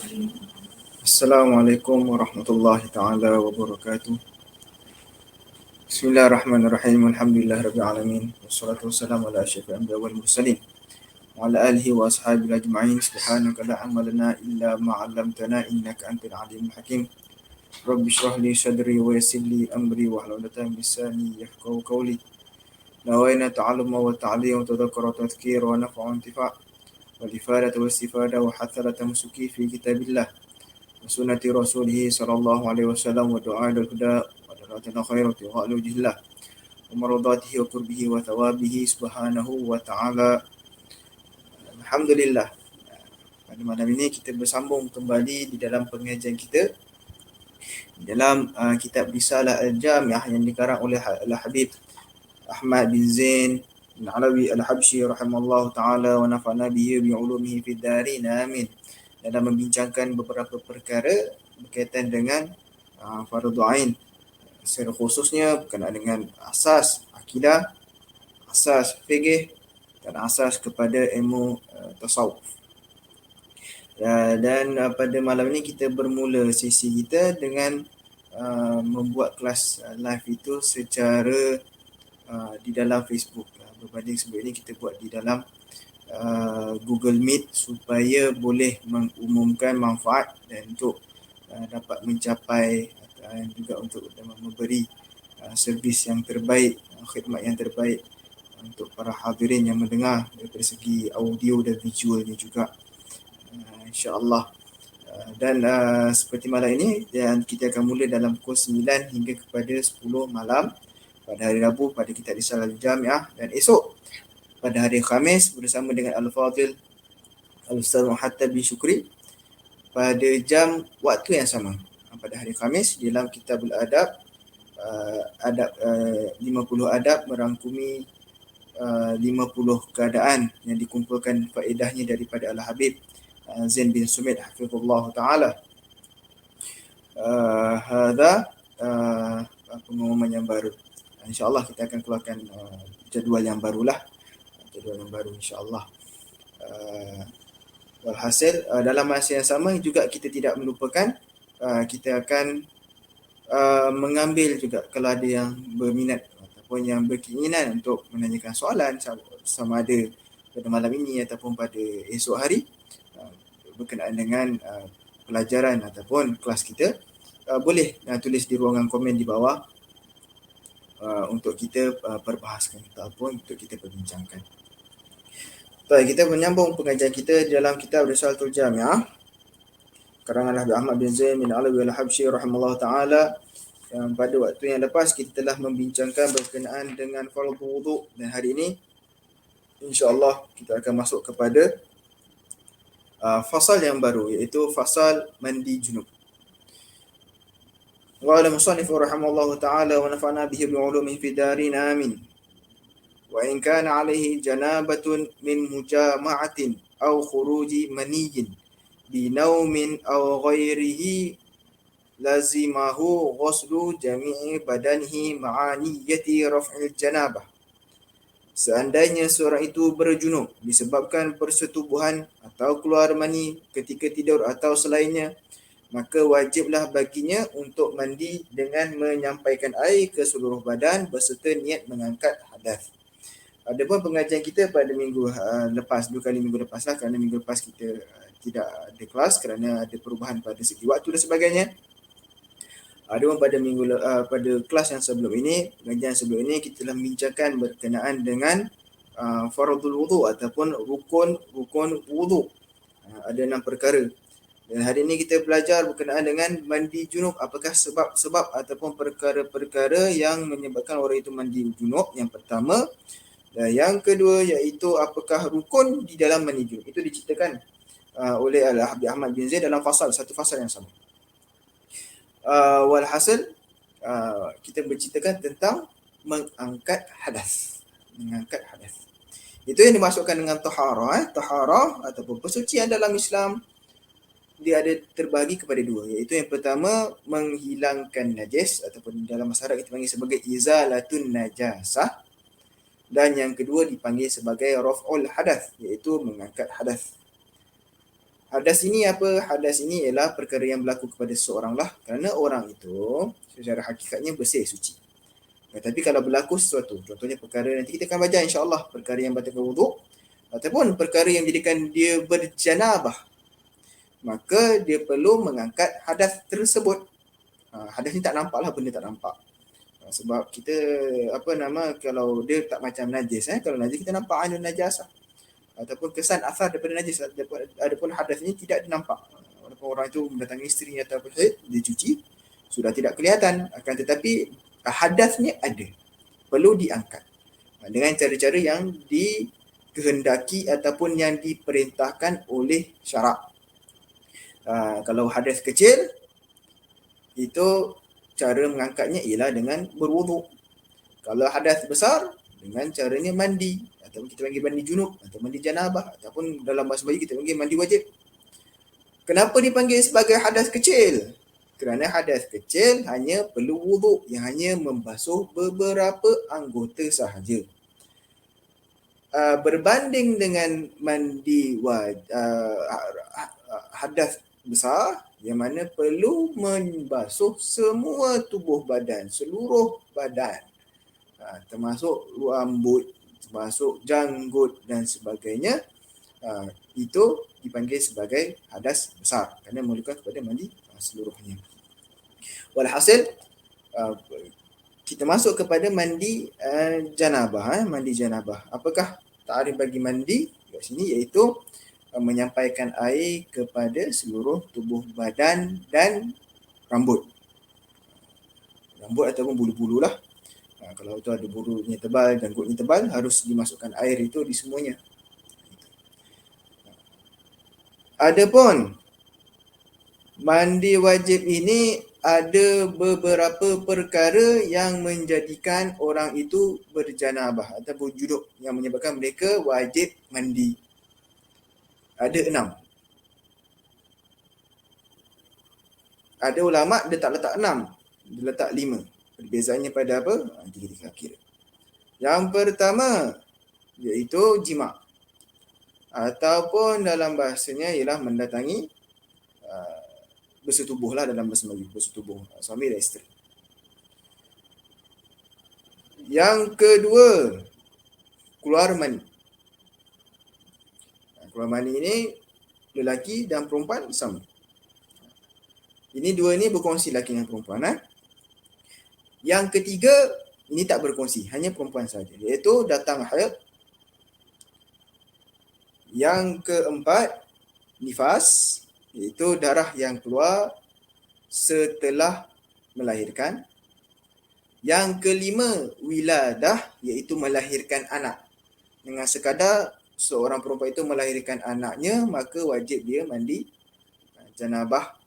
Assalamualaikum warahmatullahi taala wabarakatuh. Bismillahirrahmanirrahim. Alhamdulillahirabbil alamin. Wassalatu wassalamu ala asyrafil anbiya'i wal mursalin wa ala alihi wa ashabihi ajma'in. Subhanaka la ilma lana illa ma 'allamtana innaka antal alimul hakim. Rabbi shrah li sadri wa yassir li amri wa hlul 'uqdatam min lisani yafqahu qawli. Nawaina ta'alluma wa ta'lim wa tadhakkura wa tadhkir wa naf'a wa intifa' wa ifadatu wa istifada wa hatharata musuki fi kitabillah. Sunnati Rasulih sallallahu alaihi wasallam wa du'a al huda wa dalawatil khairati wa ala wajhillah wa maradatihi wa qurbihi wa thawabihi subhanahu wa ta'ala. Alhamdulillah, pada malam ini kita bersambung kembali di dalam pengajian kita di dalam kitab Risalah Al-Jami'ah yang dikarang oleh Al-Habib Ahmad bin Zain bin Alawi Al-Habsyi rahimallahu ta'ala wa nafa'na bihi bi ulumihi fid darin amin. Dalam membincangkan beberapa perkara berkaitan dengan fardu ain, secara khususnya berkenaan dengan asas akidah, asas fikih dan asas kepada ilmu tasawuf. Dan pada malam ini kita bermula sesi kita dengan membuat kelas live itu secara di dalam Facebook. Berbanding sebelum ini kita buat di dalam Google Meet supaya boleh mengumumkan manfaat dan untuk dapat mencapai dan juga untuk memberi servis yang terbaik, khidmat yang terbaik untuk para hadirin yang mendengar dari segi audio dan visualnya juga, insya-Allah. Dan seperti malam ini, dan kita akan mula dalam pukul 9 hingga kepada 10 malam pada hari Rabu pada kitab Risalah Al-Jami'ah, dan esok pada hari Khamis bersama dengan Al-Fadhil Al-Ustaz Muhattab bin Syukri pada jam waktu yang sama. Pada hari Khamis dalam Kitabul Adab, 50 adab merangkumi 50 keadaan yang dikumpulkan faedahnya daripada Al-Habib Zain bin Sumit hafizullah ta'ala. Hadha pengumuman yang baru. InsyaAllah kita akan keluarkan jadual yang barulah. Jadual yang baru insya-Allah. Walhasil dalam masa yang sama juga kita tidak melupakan kita akan mengambil juga kalau ada yang berminat ataupun yang berkeinginan untuk menanyakan soalan sama ada pada malam ini ataupun pada esok hari berkenaan dengan pelajaran ataupun kelas kita, boleh tulis di ruangan komen di bawah untuk kita perbahaskan ataupun untuk kita perbincangkan. Baik, kita menyambung pengajian kita dalam kitab Risalatul Jami'ah karangan Habib Ahmad bin Zain bin Alawi Al-Habsyi rahimallahu taala. Yang pada waktu yang lepas kita telah membincangkan berkenaan dengan fardu wudu, dan hari ini insya-Allah kita akan masuk kepada fasal yang baru, iaitu fasal mandi junub. Wa ala musannif rahimallahu taala wa nafa'na bihi bi ulumihi fid darin amin. Wa in kana alaihi janabatun min mujama'atin aw khuruji maniyyin bi naumin aw ghairihi lazimahu ghuslu jami'i badanihi ma'a niyyati raf'il janabah. Seandainya seorang itu berjunub disebabkan persetubuhan atau keluar mani ketika tidur atau selainnya, maka wajiblah baginya untuk mandi dengan menyampaikan air ke seluruh badan berserta niat mengangkat hadas. Adapun pengajian kita pada minggu lepas, 2 kali minggu lepas lah, kerana minggu lepas kita tidak ada kelas kerana ada perubahan pada segi waktu dan sebagainya. Adapun pada pada kelas yang sebelum ini, pengajian sebelum ini, kita telah membincangkan berkenaan dengan fardul wudu ataupun rukun wudu. Ada 6 perkara. Dan hari ini kita belajar berkenaan dengan mandi junub, apakah sebab-sebab ataupun perkara-perkara yang menyebabkan orang itu mandi junub. Yang pertama, dan yang kedua iaitu apakah rukun di dalam mandi junub. Itu diceritakan oleh Al-Habib Ahmad bin Zaid dalam satu fasal yang sama. Walhasil kita berceritakan tentang mengangkat hadas. Mengangkat hadas. Itu yang dimasukkan dengan taharah. Taharah ataupun persucian dalam Islam, dia ada terbagi kepada 2, iaitu yang pertama menghilangkan najis ataupun dalam masyarakat kita panggil sebagai izalatun najasah, dan yang kedua dipanggil sebagai raf'ul hadath, iaitu mengangkat hadas. Hadas ini apa? Hadas ini ialah perkara yang berlaku kepada seseorang lah, kerana orang itu secara hakikatnya bersih, suci. Tapi kalau berlaku sesuatu, contohnya perkara nanti kita akan baca insya-Allah, perkara yang batalkan wuduk ataupun perkara yang menjadikan dia berjanabah, maka dia perlu mengangkat hadas tersebut. Hadas ni tak nampak lah, benda tak nampak. Sebab kita kalau dia tak macam najis, kalau najis kita nampak ainun najasah ataupun kesan asar daripada najis. Adapun hadas ni tidak nampak. Walaupun orang itu mendatangi isteri ataupun dia cuci, sudah tidak kelihatan, akan tetapi hadasnya ada, perlu diangkat dengan cara-cara yang dikehendaki ataupun yang diperintahkan oleh syarak. Kalau hadas kecil, itu cara mengangkatnya ialah dengan berwuduk. Kalau hadas besar, dengan caranya mandi, ataupun kita panggil mandi junub atau mandi janabah, ataupun dalam bahasa Melayu kita panggil mandi wajib. Kenapa dipanggil sebagai hadas kecil? Kerana hadas kecil hanya perlu wuduk yang hanya membasuh beberapa anggota sahaja. Berbanding dengan mandi hadas besar yang mana perlu membasuh semua tubuh badan, seluruh badan, termasuk rambut, termasuk janggut dan sebagainya. Itu dipanggil sebagai hadas besar kerana memerlukan kepada mandi seluruhnya. Walhasil kita masuk kepada mandi janabah. Mandi janabah. Apakah ta'rif bagi mandi kat sini? Iaitu menyampaikan air kepada seluruh tubuh badan dan rambut. Rambut ataupun bulu-bulu lah. Kalau tu ada bulunya tebal, janggutnya tebal, harus dimasukkan air itu di semuanya. Adapun mandi wajib ini ada beberapa perkara yang menjadikan orang itu berjanabah ataupun junub yang menyebabkan mereka wajib mandi. Ada 6. Ada ulama' dia tak letak 6, dia letak 5. Perbezaannya pada apa? Nanti kita kira. Yang pertama iaitu jima', ataupun dalam bahasanya ialah mendatangi bersetubuh lah dalam bahasa Melayu, bersetubuh suami dan isteri. Yang kedua, keluar mani. Keluar mani ini lelaki dan perempuan sama. Ini dua ni berkongsi lelaki dan perempuan. Yang ketiga, ini tak berkongsi, hanya perempuan saja, iaitu datang haid. Yang keempat, nifas, iaitu darah yang keluar setelah melahirkan. Yang kelima, wiladah, iaitu melahirkan anak. Dengan sekadar seorang perempuan itu melahirkan anaknya, maka wajib dia mandi janabah,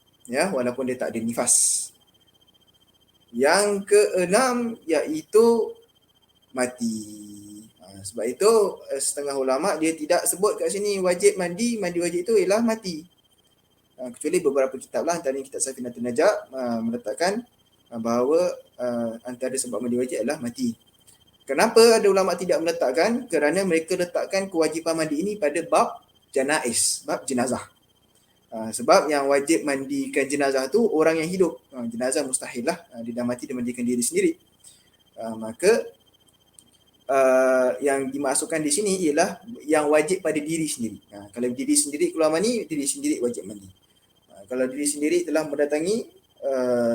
walaupun dia tak ada nifas. Yang keenam iaitu mati. Sebab itu setengah ulama' dia tidak sebut kat sini wajib mandi. Mandi wajib itu ialah mati. Kecuali beberapa kitab lah, antaranya kitab Safinatul Najah meletakkan bahawa antara sebab mandi wajib adalah mati. Kenapa ada ulama' tidak meletakkan? Kerana mereka letakkan kewajipan mandi ini pada bab janais, bab jenazah. Sebab yang wajib mandikan jenazah tu orang yang hidup. Jenazah mustahil lah, dia dah mati, dia mandikan diri sendiri. Maka yang dimasukkan di sini ialah yang wajib pada diri sendiri. Kalau diri sendiri keluar mani, diri sendiri wajib mandi. Kalau diri sendiri telah mendatangi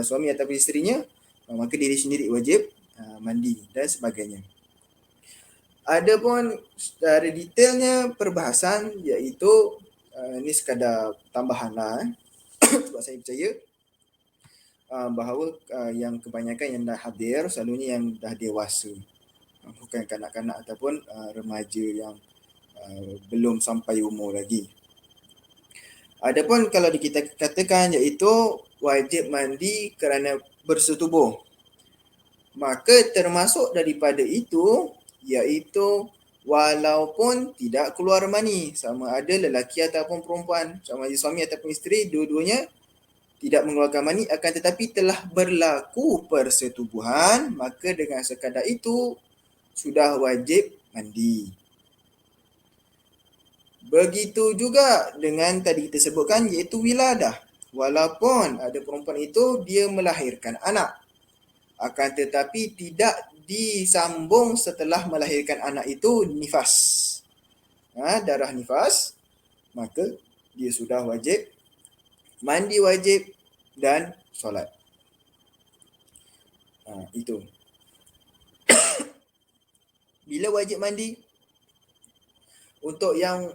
suami atau isterinya, maka diri sendiri wajib mandi dan sebagainya. Adapun secara detailnya perbahasan iaitu ini sekadar tambahan lah. Sebab saya percaya bahawa yang kebanyakan yang dah hadir selalunya yang dah dewasa, bukan kanak-kanak ataupun remaja yang belum sampai umur lagi. Adapun kalau kita katakan iaitu wajib mandi kerana bersetubuh, maka termasuk daripada itu iaitu walaupun tidak keluar mani, sama ada lelaki ataupun perempuan, sama ada suami ataupun isteri, dua-duanya tidak mengeluarkan mani, akan tetapi telah berlaku persetubuhan, maka dengan sekadar itu sudah wajib mandi. Begitu juga dengan tadi kita sebutkan iaitu wiladah. Walaupun ada perempuan itu dia melahirkan anak, akan tetapi tidak disambung setelah melahirkan anak itu nifas. Darah nifas, maka dia sudah wajib mandi wajib dan solat. Itu. Bila wajib mandi? Untuk yang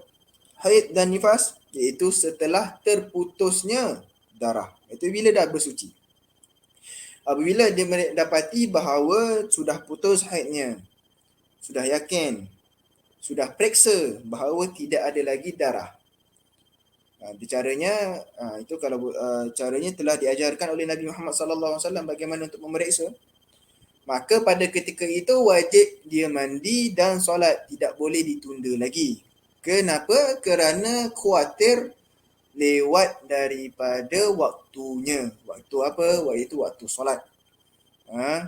haid dan nifas, iaitu setelah terputusnya darah. Itu bila dah bersuci. Apabila dia mendapati bahawa sudah putus haidnya, sudah yakin, sudah periksa bahawa tidak ada lagi darah. Caranya itu kalau caranya telah diajarkan oleh Nabi Muhammad sallallahu alaihi wasallam bagaimana untuk memeriksa. Maka pada ketika itu wajib dia mandi dan solat, tidak boleh ditunda lagi. Kenapa? Kerana khawatir lewat daripada waktunya. Waktu apa? Iaitu waktu solat.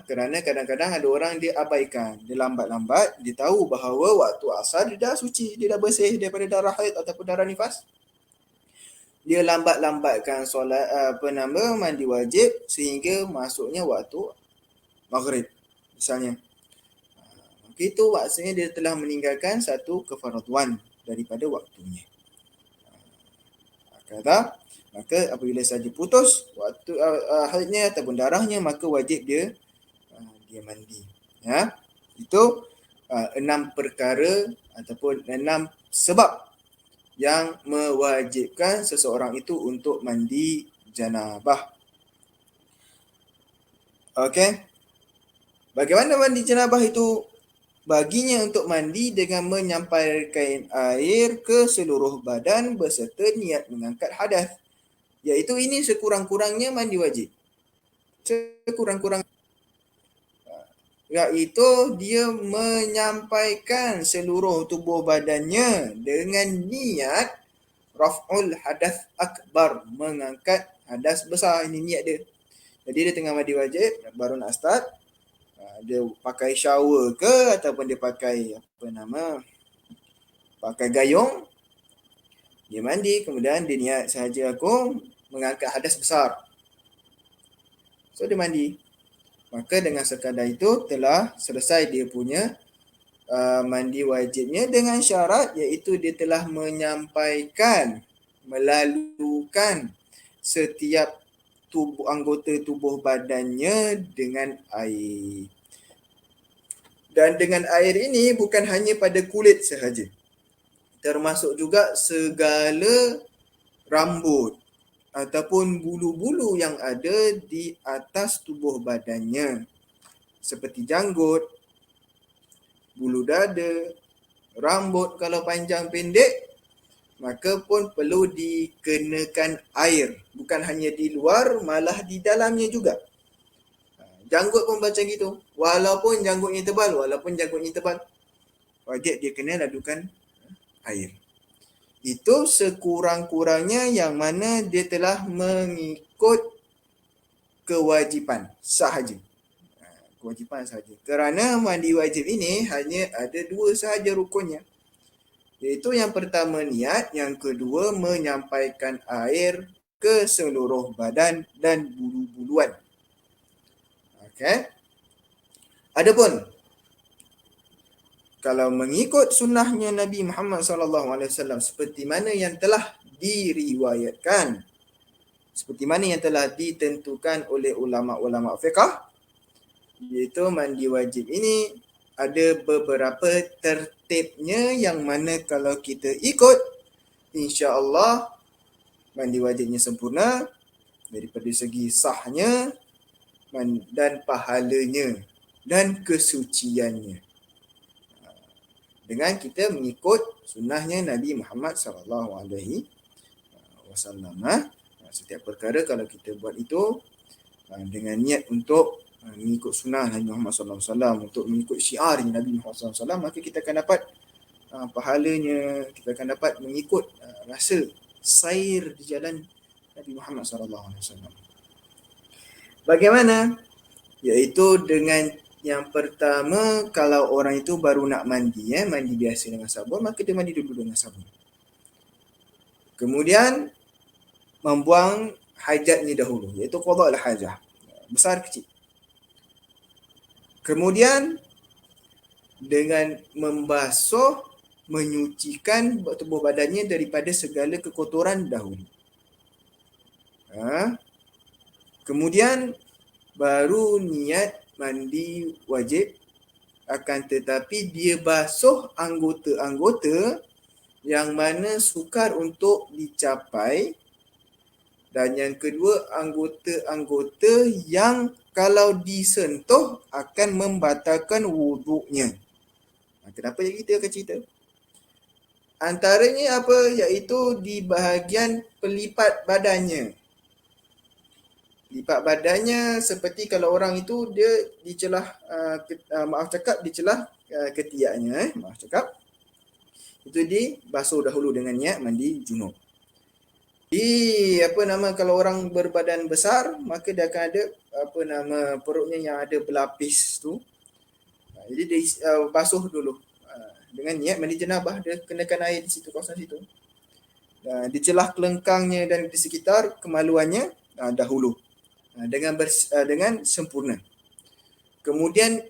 Kerana kadang-kadang ada orang dia abaikan, dia lambat-lambat, dia tahu bahawa waktu asar dia dah suci, dia dah bersih daripada darah haid ataupun darah nifas. Dia lambat-lambatkan solat mandi wajib sehingga masuknya waktu maghrib misalnya. Maka itu maksudnya dia telah meninggalkan satu kefarduan daripada waktunya. Maka apabila saja putus waktu haidnya ataupun darahnya, maka wajib dia mandi. Itu 6 perkara ataupun 6 sebab yang mewajibkan seseorang itu untuk mandi janabah. Okey. Bagaimana mandi janabah itu? Baginya untuk mandi dengan menyampaikan air ke seluruh badan beserta niat mengangkat hadas. Iaitu ini sekurang-kurangnya mandi wajib. Iaitu dia menyampaikan seluruh tubuh badannya dengan niat raf'ul hadas akbar, mengangkat hadas besar. Ini niat dia. Jadi dia tengah mandi wajib, baru nak start, dia pakai shower ke ataupun dia pakai pakai gayung, dia mandi, kemudian dia niat sahaja aku mengangkat hadas besar. So dia mandi. Maka dengan sekadar itu telah selesai dia punya mandi wajibnya dengan syarat iaitu dia telah menyampaikan, melalukan setiap anggota tubuh badannya dengan air. Dan dengan air ini bukan hanya pada kulit sahaja, termasuk juga segala rambut ataupun bulu-bulu yang ada di atas tubuh badannya, seperti janggut, bulu dada, rambut kalau panjang pendek, maka pun perlu dikenakan air. Bukan hanya di luar, malah di dalamnya juga. Janggut pun macam gitu. Walaupun janggutnya tebal, wajib dia kena lalukan air. Itu sekurang-kurangnya yang mana dia telah mengikut kewajipan sahaja. Kerana mandi wajib ini hanya ada 2 sahaja rukunnya. Iaitu yang pertama niat, yang kedua menyampaikan air ke seluruh badan dan bulu-buluan. Okey. Adapun kalau mengikut sunnahnya Nabi Muhammad SAW seperti mana yang telah diriwayatkan, seperti mana yang telah ditentukan oleh ulama-ulama fiqh, iaitu mandi wajib ini ada beberapa tertibnya yang mana kalau kita ikut, insya-Allah mandi wajibnya sempurna daripada segi sahnya dan pahalanya dan kesuciannya. Dengan kita mengikut sunnahnya Nabi Muhammad SAW. Setiap perkara kalau kita buat itu dengan niat untuk mengikut sunnah Nabi Muhammad SAW, untuk mengikut syiar Nabi Muhammad SAW, maka kita akan dapat pahalanya, kita akan dapat mengikut rasa sair di jalan Nabi Muhammad SAW. Bagaimana? Iaitu dengan yang pertama, kalau orang itu baru nak mandi, mandi biasa dengan sabun, maka dia mandi dulu dengan sabun. Kemudian membuang hajatnya dahulu, iaitu qada al-hajah, besar kecil. Kemudian dengan membasuh, menyucikan tubuh badannya daripada segala kekotoran dahulu. Kemudian baru niat mandi wajib, akan tetapi dia basuh anggota-anggota yang mana sukar untuk dicapai, dan yang kedua anggota-anggota yang kalau disentuh akan membatalkan wuduknya. Kenapa kita akan cerita? Antaranya apa? Iaitu di bahagian pelipat badannya. Lipat badannya seperti kalau orang itu dia dicelah dicelah ketiaknya, itu dibasuh dahulu dengan niat mandi junub. Kalau orang berbadan besar, maka dia akan ada perutnya yang ada berlapis tu. Jadi dia basuh dulu dengan niat mandi janabah, dia kenakan air di situ, kawasan situ. Di celah kelengkangnya dan di sekitar kemaluannya dahulu dengan sempurna. Kemudian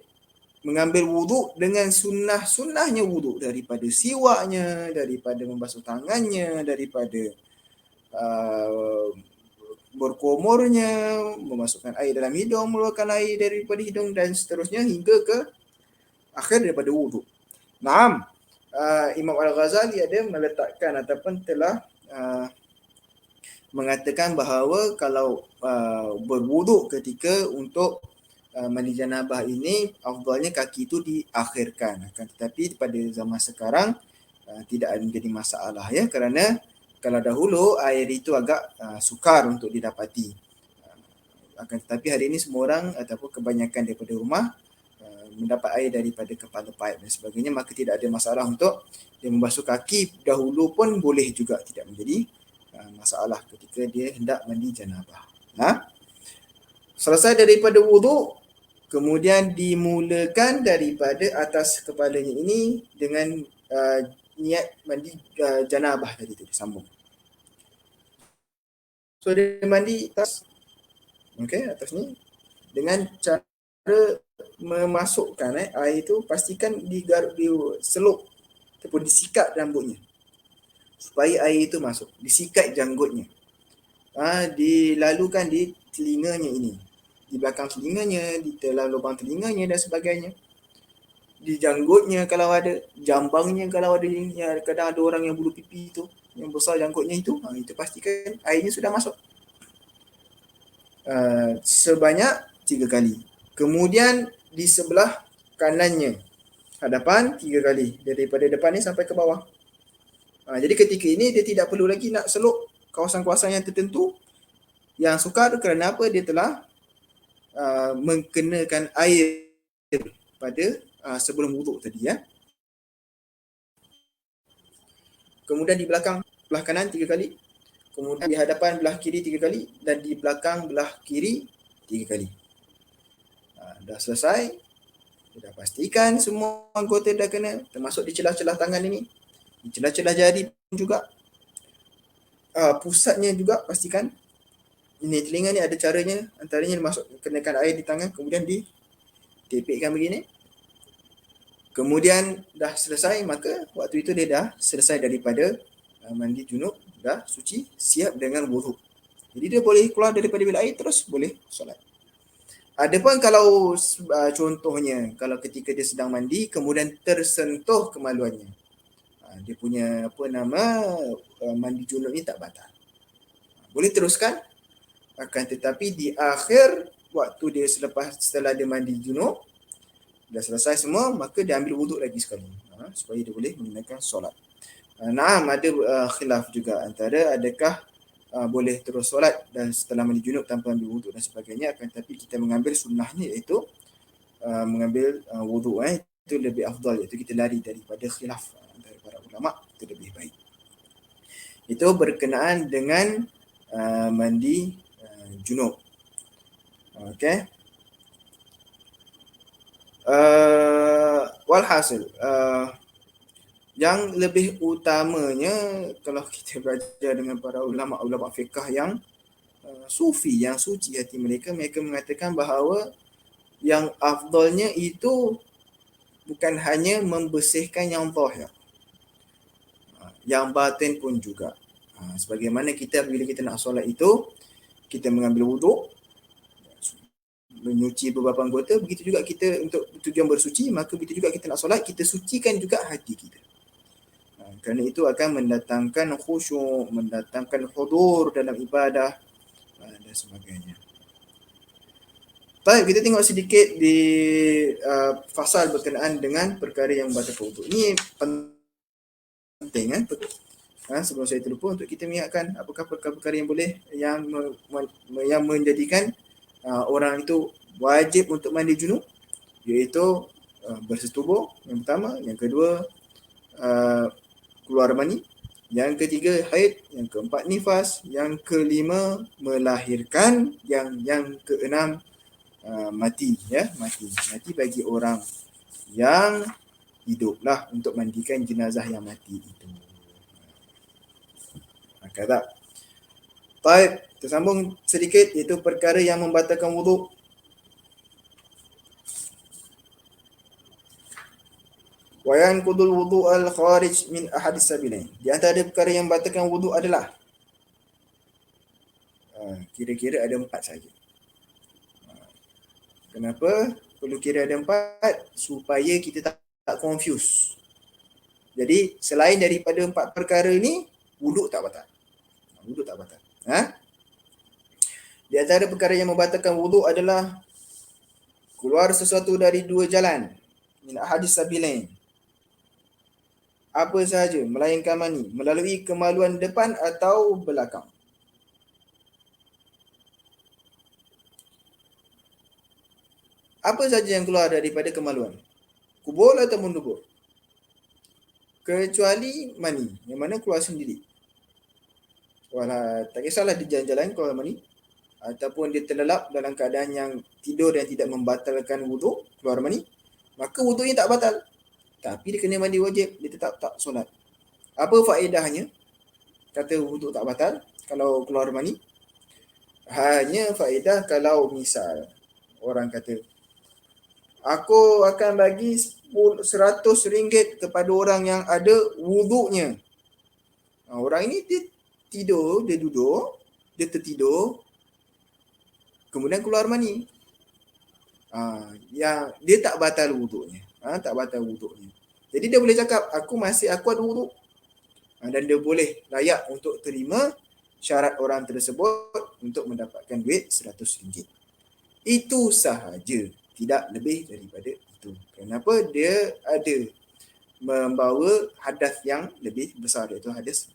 mengambil wuduk dengan sunnahnya wuduk, daripada siwaknya, daripada membasuh tangannya, daripada berkumurnya, memasukkan air dalam hidung, mengeluarkan air daripada hidung dan seterusnya hingga ke akhir daripada wuduk. Naam, Imam Al-Ghazali ada meletakkan ataupun telah mengatakan bahawa kalau berwuduk ketika untuk mandi janabah ini, afdalnya kaki itu diakhirkan. Akan tetapi pada zaman sekarang tidak menjadi masalah, ya, kerana kalau dahulu air itu agak sukar untuk didapati. Akan tetapi hari ini semua orang ataupun kebanyakan daripada rumah mendapat air daripada kepala paip dan sebagainya, maka tidak ada masalah untuk dia membasuh kaki dahulu pun boleh juga, tidak menjadi masalah ketika dia hendak mandi janabah. Selesai daripada wuduk, kemudian dimulakan daripada atas kepalanya ini dengan niat mandi janabah tadi tu disambung. So dia mandi atas, atas ni dengan cara memasukkan air itu, pastikan diselup ataupun disikat rambutnya supaya air itu masuk, disikat janggutnya, dilalukan di telinganya ini, di belakang telinganya, di dalam lubang telinganya dan sebagainya, di janggutnya kalau ada, jambangnya kalau ada. Kadang ada orang yang bulu pipi tu yang besar janggutnya itu pastikan airnya sudah masuk sebanyak 3 kali. Kemudian di sebelah kanannya hadapan 3 kali, daripada depan ni sampai ke bawah. Jadi ketika ini dia tidak perlu lagi nak seluk kawasan-kawasan yang tertentu yang sukar, kerana apa? Dia telah mengenakan air pada sebelum wuduk tadi, ya. Kemudian di belakang belah kanan 3 kali, kemudian di hadapan belah kiri 3 kali, dan di belakang belah kiri 3 kali. Dah selesai, dah pastikan semua anggota dah kena, termasuk di celah-celah tangan ini, di celah-celah jari pun juga, pusatnya juga pastikan. Ini telinga ni ada caranya, antaranya masuk kenakan air di tangan, kemudian ditepekkan begini. Kemudian dah selesai, maka waktu itu dia dah selesai daripada mandi junub, dah suci, siap dengan wuduk. Jadi dia boleh keluar daripada bilik air, terus boleh solat. Adapun kalau contohnya, kalau ketika dia sedang mandi kemudian tersentuh kemaluannya, dia punya mandi junub ni tak batal, boleh teruskan. Akan tetapi di akhir waktu dia setelah dia mandi junub, dah selesai semua, maka dia ambil wuduk lagi sekali, supaya dia boleh menunaikan solat. Ada khilaf juga antara adakah boleh terus solat dan setelah mandi junub tanpa ambil wuduk dan sebagainya. Akan tetapi kita mengambil sunnahnya, iaitu mengambil wuduk, itu lebih afdal, iaitu kita lari daripada khilaf antara para ulama, itu lebih baik. Itu berkenaan dengan mandi junub. Okey. Walhasil, Yang lebih utamanya, kalau kita belajar dengan para ulama-ulama fiqh yang sufi, yang suci hati mereka, mereka mengatakan bahawa yang afdalnya itu bukan hanya membersihkan yang zahir, yang batin pun juga. Sebagaimana kita bila kita nak solat itu, kita mengambil wuduk, menyuci beberapa anggota, begitu juga kita untuk tujuan bersuci, maka begitu juga kita nak solat, kita sucikan juga hati kita. Kerana itu akan mendatangkan khusyuk, mendatangkan hudur dalam ibadah dan sebagainya. Baik, kita tengok sedikit di fasal berkenaan dengan perkara yang membatalkan wuduk. Ini penting sebelum saya terlupa untuk kita mengingatkan apakah perkara-perkara yang boleh yang menjadikan orang itu wajib untuk mandi junub, iaitu bersetubuh yang pertama, yang kedua keluar mani, yang ketiga haid, yang keempat nifas, yang kelima melahirkan, yang keenam mati bagi orang yang hiduplah untuk mandikan jenazah yang mati itu. Kata. Baik, tersambung sedikit, iaitu perkara yang membatalkan wuduk. Wa yanqudul wudu' al-kharij min ahadis sabilain. Di antara perkara yang membatalkan wuduk adalah kira-kira ada 4 saja. Kenapa perlu kira ada 4? Supaya kita tak confuse. Jadi selain daripada 4 perkara ni, wuduk tak batal. Wuduk tak batal. Di antara perkara yang membatalkan wuduk adalah keluar sesuatu dari 2 jalan. Min ahadis sabilain. Apa sahaja, melainkan mani, melalui kemaluan depan atau belakang. Apa saja yang keluar daripada kemaluan? Kubur ataupun dubur? Kecuali mani, yang mana keluar sendiri. Walau tak kisahlah dia jalan-jalan keluar mani, ataupun dia terlelap dalam keadaan yang tidur dan tidak membatalkan wuduk, keluar mani, maka wuduknya tak batal. Tapi dia kena mandi wajib, dia tetap tak solat. Apa faedahnya kata wuduk tak batal kalau keluar mani? Hanya faedah kalau misal orang kata, aku akan bagi RM100 kepada orang yang ada wuduknya. Orang ini dia tidur, dia duduk, dia tertidur, kemudian keluar mani. Yang dia tak batal wuduknya. Tak batal wuduknya. Jadi dia boleh cakap, aku ada wuduk. Dan dia boleh layak untuk terima syarat orang tersebut untuk mendapatkan duit RM100. Itu sahaja, tidak lebih daripada itu. Kenapa? Dia ada membawa hadas yang lebih besar, iaitu hadas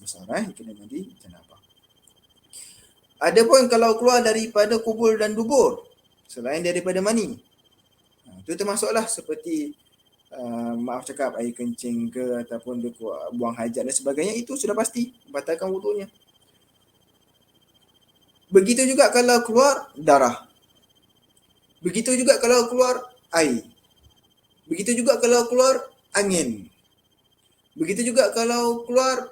besar, kena mandi janabah. Adapun kalau keluar daripada kubur dan dubur, selain daripada mani, itu termasuklah seperti maaf cakap air kencing ke, ataupun dia buang hajat dan sebagainya, itu sudah pasti batalkan wuduknya. Begitu juga kalau keluar darah. Begitu juga kalau keluar air. Begitu juga kalau keluar angin. Begitu juga kalau keluar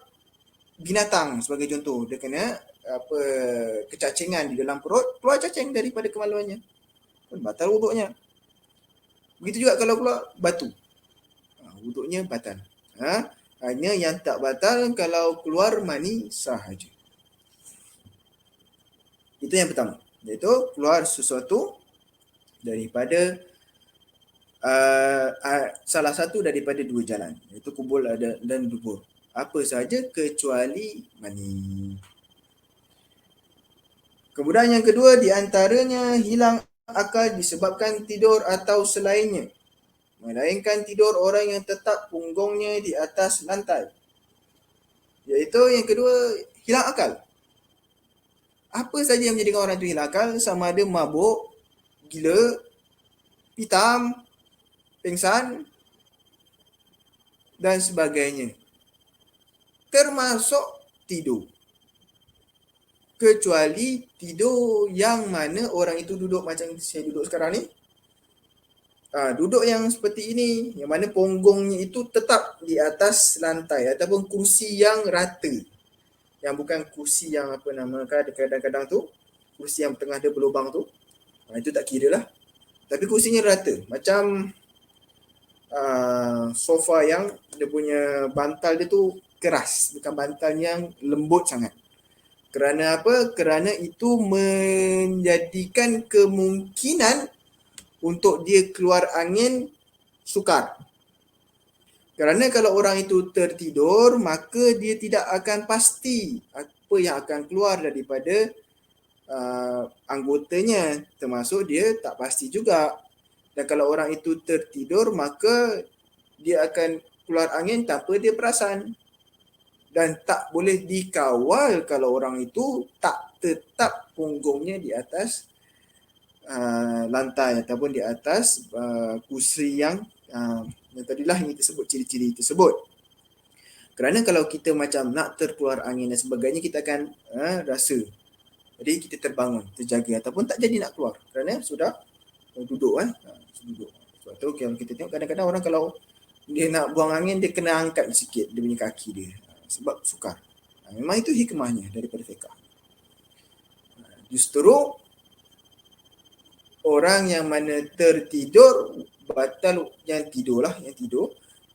binatang sebagai contoh. Dia kena kecacingan di dalam perut, keluar cacing daripada kemaluannya, batal wuduknya. Begitu juga kalau keluar batu, wuduknya batal. Hanya yang tak batal kalau keluar mani sahaja. Itu yang pertama, iaitu keluar sesuatu daripada salah satu daripada 2 jalan, iaitu kubur dan dubur. Apa sahaja kecuali mani. Kemudian yang kedua, di antaranya hilang akal disebabkan tidur atau selainnya, melainkan tidur orang yang tetap punggungnya di atas lantai. Iaitu yang kedua, hilang akal. Apa saja yang menjadikan orang itu hilang akal, sama ada mabuk, gila, hitam, pingsan dan sebagainya, termasuk tidur. Kecuali tidur yang mana orang itu duduk macam saya duduk sekarang ni, Duduk yang seperti ini, yang mana ponggongnya itu tetap di atas lantai ataupun kursi yang rata, yang bukan kursi yang kadang-kadang tu kursi yang tengah dia berlubang tu, itu tak kira lah. Tapi kursinya rata, macam sofa yang dia punya bantal dia tu keras, bukan bantal yang lembut sangat. Kerana apa? Kerana itu menjadikan kemungkinan untuk dia keluar angin sukar. Kerana kalau orang itu tertidur, maka dia tidak akan pasti apa yang akan keluar daripada anggotanya, termasuk dia tak pasti juga. Dan kalau orang itu tertidur, maka dia akan keluar angin tanpa dia perasan. Dan tak boleh dikawal kalau orang itu tak tetap punggungnya di atas lantai ataupun di atas kursi yang tadilah yang kita sebut ciri-ciri tersebut. Kerana kalau kita macam nak terkeluar angin dan sebagainya, kita akan rasa. Jadi kita terbangun, terjaga ataupun tak jadi nak keluar kerana sudah duduk duduk. Sebab tu kalau kita tengok kadang-kadang orang kalau dia nak buang angin, dia kena angkat sikit dia punya kaki dia sebab sukar. Memang itu hikmahnya daripada fiqh. Justru orang yang mana tertidur batal, yang tidur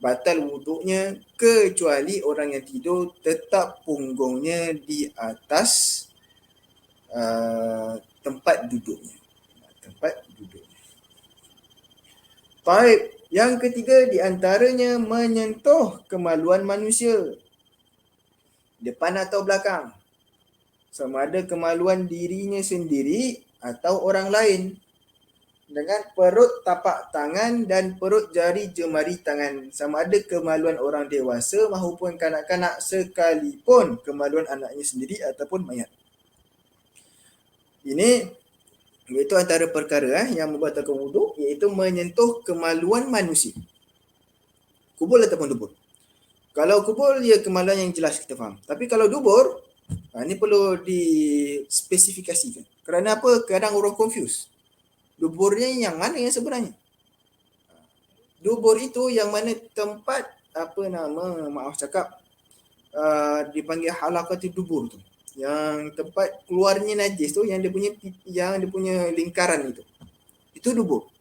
batal wuduknya, kecuali orang yang tidur tetap punggungnya di atas tempat duduknya. Baik, yang ketiga di antaranya menyentuh kemaluan manusia, depan atau belakang, sama ada kemaluan dirinya sendiri atau orang lain, dengan perut tapak tangan dan perut jari jemari tangan, sama ada kemaluan orang dewasa maupun kanak-kanak, sekalipun kemaluan anaknya sendiri ataupun mayat. Ini iaitu antara perkara yang membatalkan wuduk, iaitu menyentuh kemaluan manusia, kubul ataupun dubur. Kalau kubul, ya kemaluan yang jelas kita faham. Tapi kalau dubur, ini perlu dispesifikasikan. Kerana apa? Kadang orang confuse. Duburnya yang mana yang sebenarnya? Dubur itu yang mana tempat dipanggil halaqatul dubur tu. Yang tempat keluarnya najis tu, yang dia punya lingkaran itu. Itu dubur.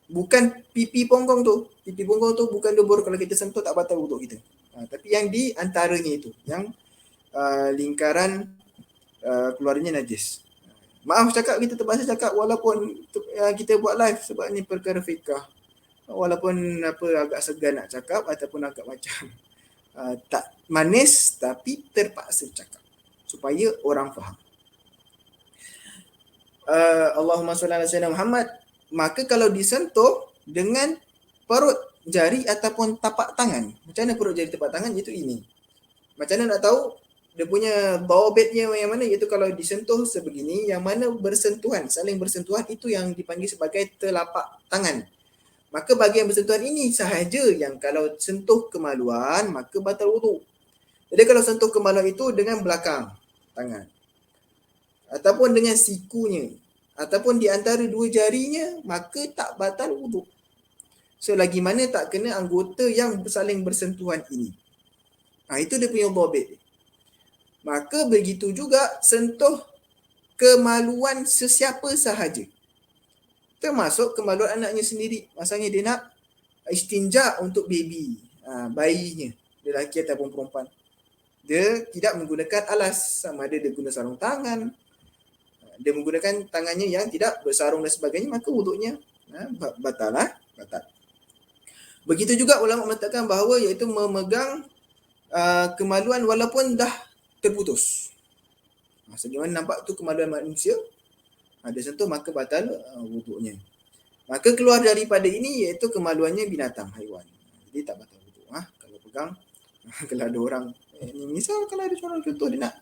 Bukan pipi ponggong tu. Pipi ponggong tu bukan dubur, kalau kita sentuh tak batal wuduk kita. Tapi yang di antaranya itu, yang lingkaran keluarnya najis. Maaf cakap, kita terpaksa cakap walaupun kita buat live sebab ni perkara fiqh. Walaupun agak segan nak cakap ataupun agak macam tak manis, tapi terpaksa cakap supaya orang faham. Allahumma salli ala sayyidina Muhammad. Maka kalau disentuh dengan perut jari ataupun tapak tangan. Macam mana perut jari tapak tangan? Iaitu ini. Macam mana nak tahu? Dia punya dawabitnya yang mana? Iaitu kalau disentuh sebegini, yang mana bersentuhan, saling bersentuhan, itu yang dipanggil sebagai telapak tangan. Maka bahagian bersentuhan ini sahaja yang kalau sentuh kemaluan, maka batal wuduk. Jadi kalau sentuh kemaluan itu dengan belakang tangan, ataupun dengan sikunya, ataupun di antara dua jarinya, maka tak batal wuduk. Selagi mana tak kena anggota yang saling bersentuhan ini. Itu dia punya dhabit. Maka begitu juga sentuh kemaluan sesiapa sahaja, termasuk kemaluan anaknya sendiri. Masalahnya dia nak istinja untuk baby, bayinya, lelaki ataupun perempuan. Dia tidak menggunakan alas, sama ada dia guna sarung tangan, dia menggunakan tangannya yang tidak bersarung dan sebagainya, maka wuduknya batal. Begitu juga ulama mengatakan bahawa iaitu memegang kemaluan walaupun dah terputus. Sebagaimana nampak tu kemaluan manusia, ada sentuh maka batal wuduknya. Maka keluar daripada ini iaitu kemaluannya binatang, haiwan. Jadi tak batal wuduk. Kalau pegang, kalau ada orang, misal kalau ada seorang contoh dia nak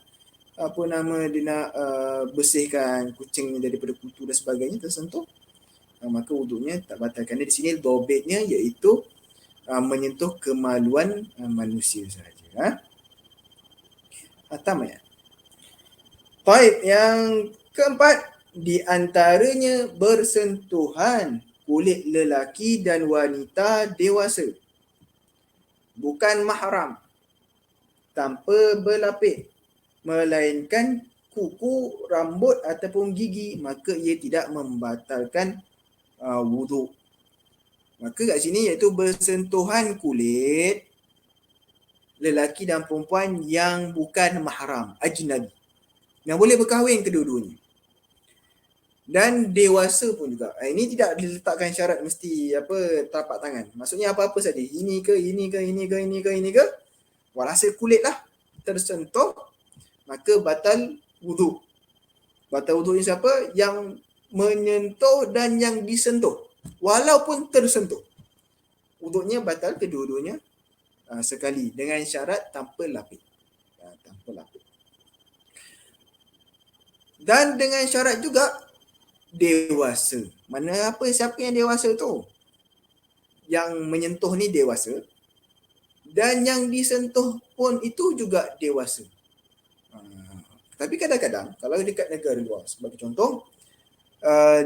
dia nak bersihkan kucing daripada kutu dan sebagainya, tersentuh, maka wuduknya tak batal. Kerana di sini dhabitnya iaitu menyentuh kemaluan manusia sahaja. Tamat. Baik, yang keempat, di antaranya bersentuhan kulit lelaki dan wanita dewasa, bukan mahram, tanpa berlapis, melainkan kuku, rambut ataupun gigi, maka ia tidak membatalkan wuduk. Maka kat sini iaitu bersentuhan kulit lelaki dan perempuan yang bukan mahram, ajnabi, yang boleh berkahwin kedua-duanya. Dan dewasa pun juga. Ini tidak diletakkan syarat mesti telapak tangan. Maksudnya apa-apa saja. Ini ke. Walhasil kulit lah tersentuh, maka batal wuduk. Batal wuduk ni siapa? Yang menyentuh dan yang disentuh. Walaupun tersentuh, wuduknya batal kedua-duanya sekali, dengan syarat tanpa lapis. Tanpa lapis. Dan dengan syarat juga dewasa. Mana siapa yang dewasa tu? Yang menyentuh ni dewasa, dan yang disentuh pun itu juga dewasa. Tapi kadang-kadang kalau dekat negara luar, sebagai contoh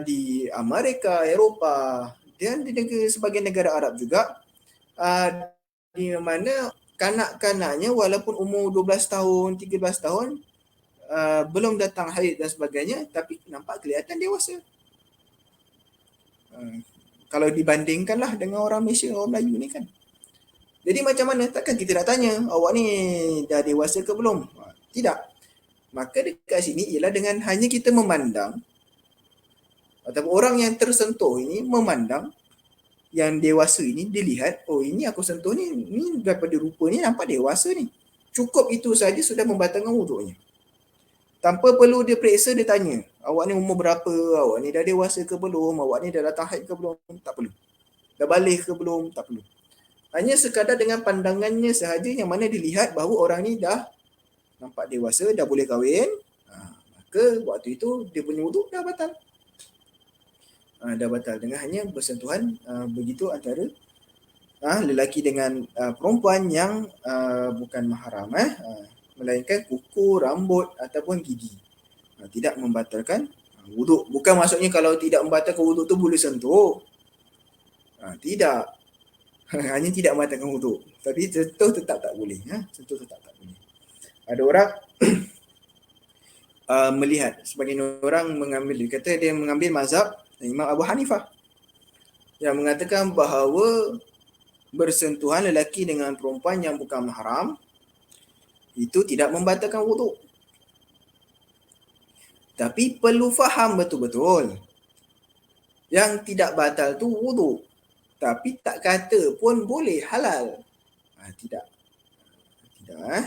di Amerika, Eropah, dan di sebagian negara Arab juga, di mana kanak-kanaknya walaupun umur 12 tahun, 13 tahun, belum datang haid dan sebagainya, tapi nampak kelihatan dewasa. Kalau dibandingkanlah dengan orang Malaysia, orang Melayu ni kan. Jadi macam mana? Takkan kita nak tanya, awak ni dah dewasa ke belum? Tidak. Maka dekat sini ialah dengan hanya kita memandang, ataupun orang yang tersentuh ini memandang yang dewasa ini, dilihat, oh ini aku sentuh ni daripada rupa ni nampak dewasa ni. Cukup itu saja sudah membatalkan wuduknya. Tanpa perlu dia periksa, dia tanya, awak ni umur berapa, awak ni dah dewasa ke belum, awak ni dah datang haid ke belum, tak perlu. Dah balik ke belum, tak perlu. Hanya sekadar dengan pandangannya sahaja yang mana dilihat bahawa orang ni dah nampak dewasa, dah boleh kahwin, maka waktu itu dia punya wuduk dah batal. Dah batal dengan hanya bersentuhan begitu antara lelaki dengan perempuan yang bukan mahram, melainkan kuku, rambut ataupun gigi. Tidak membatalkan wuduk. Bukan maksudnya kalau tidak membatalkan wuduk tu boleh sentuh. Tidak. Hanya tidak membatalkan wuduk. Tapi sentuh tetap tak boleh. Sentuh tetap tak boleh. Ada orang melihat, sebagian orang kata dia mengambil mazhab Imam Abu Hanifah yang mengatakan bahawa bersentuhan lelaki dengan perempuan yang bukan mahram itu tidak membatalkan wuduk. Tapi perlu faham betul-betul. Yang tidak batal tu wuduk. Tapi tak kata pun boleh halal. Tidak.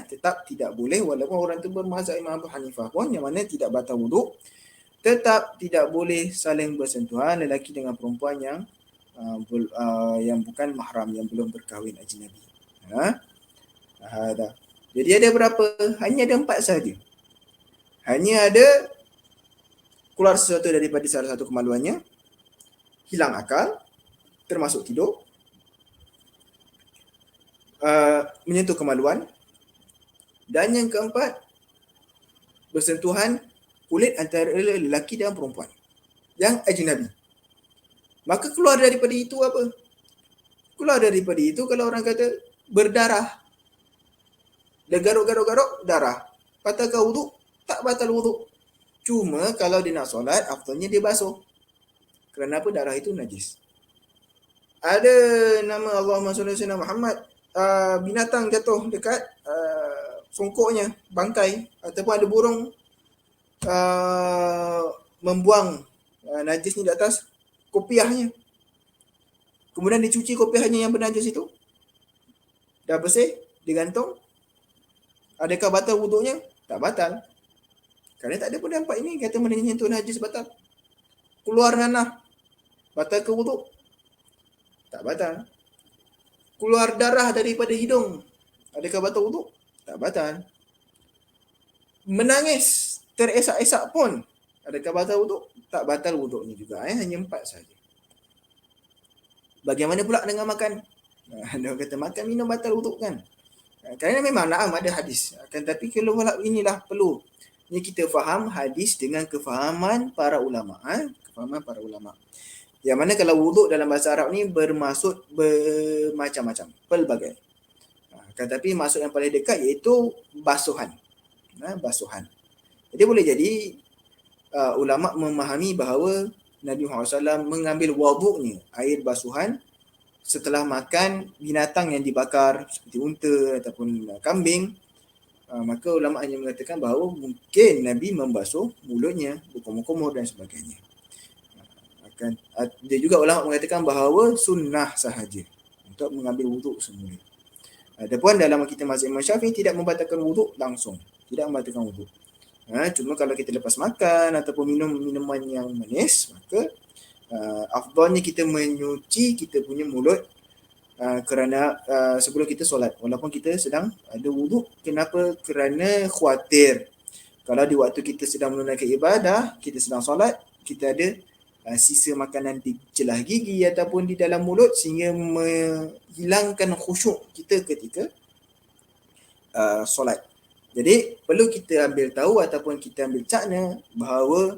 Tetap tidak boleh, walaupun orang tu bermazhab Imam Abu Hanifah pun, yang mana tidak batal wuduk, tetap tidak boleh saling bersentuhan lelaki dengan perempuan yang bukan mahram, yang belum berkahwin, ajnabi. Jadi ada berapa? Hanya ada 4 sahaja. Hanya ada keluar sesuatu daripada salah satu kemaluannya, hilang akal, termasuk tidur, menyentuh kemaluan, dan yang keempat, bersentuhan kulit antara lelaki dan perempuan yang ajnabi. Maka keluar daripada itu apa? Keluar daripada itu kalau orang kata berdarah, dia garuk-garuk darah, batalkan wuduk? Tak batal wuduk. Cuma kalau dia nak solat, afdalnya dia basuh. Kerana apa? Darah itu najis. Ada nama Allahumma salli ala Muhammad, binatang jatuh dekat songkoknya, bangkai, ataupun ada burung membuang najis ni di atas kopiahnya. Kemudian dicuci kopiahnya yang bernajis itu. Dah bersih, digantung. Adakah batal wuduknya? Tak batal. Kerana tak ada pun dampak ini kata menyentuh najis batal. Keluar nanah, batal ke wuduk? Tak batal. Keluar darah daripada hidung, adakah batal wuduk? Tak batal. Menangis, teresak-esak pun, adakah batal wuduk? Tak batal wuduknya juga. Hanya 4 saja. Bagaimana pula dengan makan? Dia kata makan minum batal wuduk kan? Kerana memang ada hadis. Tapi kalau inilah perlu ni kita faham hadis dengan kefahaman para ulama. Kefahaman para ulama. Yang mana kalau wuduk dalam bahasa Arab ni bermaksud bermacam-macam, pelbagai. Tetapi maksud yang paling dekat iaitu basuhan. Basuhan. Jadi boleh jadi ulama memahami bahawa Nabi Muhammad SAW mengambil wuduknya, air basuhan, setelah makan binatang yang dibakar seperti unta ataupun kambing. Maka ulama hanya mengatakan bahawa mungkin Nabi membasuh mulutnya, berkumur-kumur dan sebagainya. Dia juga ulama mengatakan bahawa sunnah sahaja untuk mengambil wuduk semula. Adapun dalam kita mazhab Imam Syafi'i tidak membatalkan wuduk langsung, tidak membatalkan wuduk. Cuma kalau kita lepas makan ataupun minum minuman yang manis, maka afdalnya kita menyuci kita punya mulut kerana sebelum kita solat, walaupun kita sedang ada wuduk. Kenapa? Kerana khuatir kalau di waktu kita sedang menunaikan ibadah, kita sedang solat, kita ada sisa makanan di celah gigi ataupun di dalam mulut, sehingga menghilangkan khusyuk kita ketika solat. Jadi perlu kita ambil tahu ataupun kita ambil cakna bahawa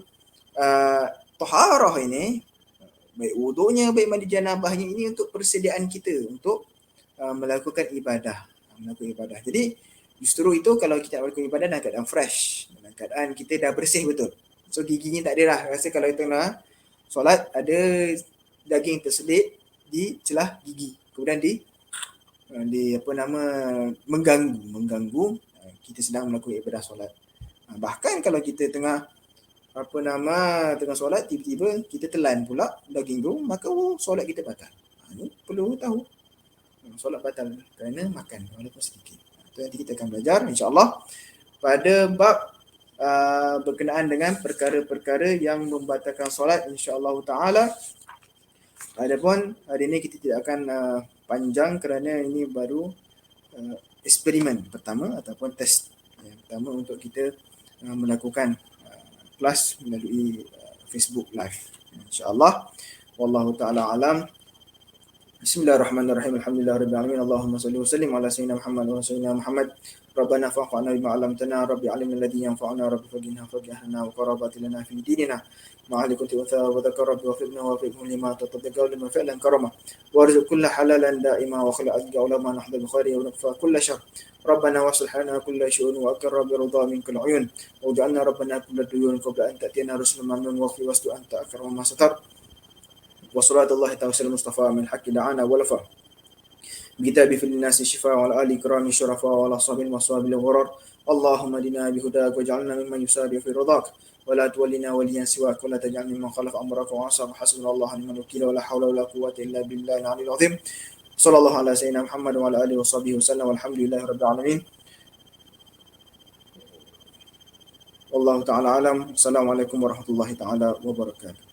taharah ini, baik wuduknya, baik mandi janabahnya, ini untuk persediaan kita untuk melakukan ibadah. Jadi justru itu kalau kita melakukan ibadah dalam keadaan fresh, dalam keadaan kita dah bersih betul. So giginya tak ada lah. Rasa kalau kita nak solat ada daging terselit di celah gigi, kemudian di mengganggu kita sedang melakukan ibadah solat. Bahkan kalau kita tengah solat, tiba-tiba kita telan pula daging tu, maka solat kita batal. Ini perlu tahu. Solat batal kerana makan walaupun sedikit. Itu nanti kita akan belajar insya-Allah pada bab berkenaan dengan perkara-perkara yang membatalkan solat insya-Allah taala. Adapun hari ini kita tidak akan panjang kerana ini baru eksperimen pertama ataupun test yang pertama untuk kita melakukan kelas melalui Facebook Live insya-Allah. Wallahu taala alam. Bismillahirrahmanirrahim. Alhamdulillahirabbil alamin. Allahumma shalli wa sallim ala sayyidina Muhammad wa sayyidina Muhammad. Rabbana fa'alna bima 'allamtana, rabbi 'allimna alladhi yanfa'una, rabbi faqihna faqihna wa qarabati lana fi dinina. Ma'ali kunti wa dhakara rabbi wa fidna wa fidhum lima tatadaqaw lima fi'lan karama. Warzuq kulla halalan da'ima wa khla azga ulama nahda bi khairi wa nakfa kulla syarr. ربنا واصلح لنا كل شؤون واكر برضا منك العيون واجعلنا ربنا كل ديون قبل ان تاتينا رسل ممنون واغفر واستر انت اكرم ما ستر وصلاة الله توسل المصطفى من حق دعانا ولفا بكتاب في الناس شفاء وعلى آل كرام الشرفاء وعلى أصحاب المصاب الغرر. اللهم دنا بهداك واجعلنا ممن يسارع في رضاك ولا تولنا وليا سواك ولا تجعلنا ممن خلف أمرك وعصى. حسبنا الله ونعم الوكيل ولا حول ولا قوة إلا بالله العلي العظيم. صلى الله على سيدنا محمد وعلى آله وصحبه وسلم والحمد لله رب العالمين. والله تعالى أعلم. السلام عليكم ورحمة الله تعالى وبركاته.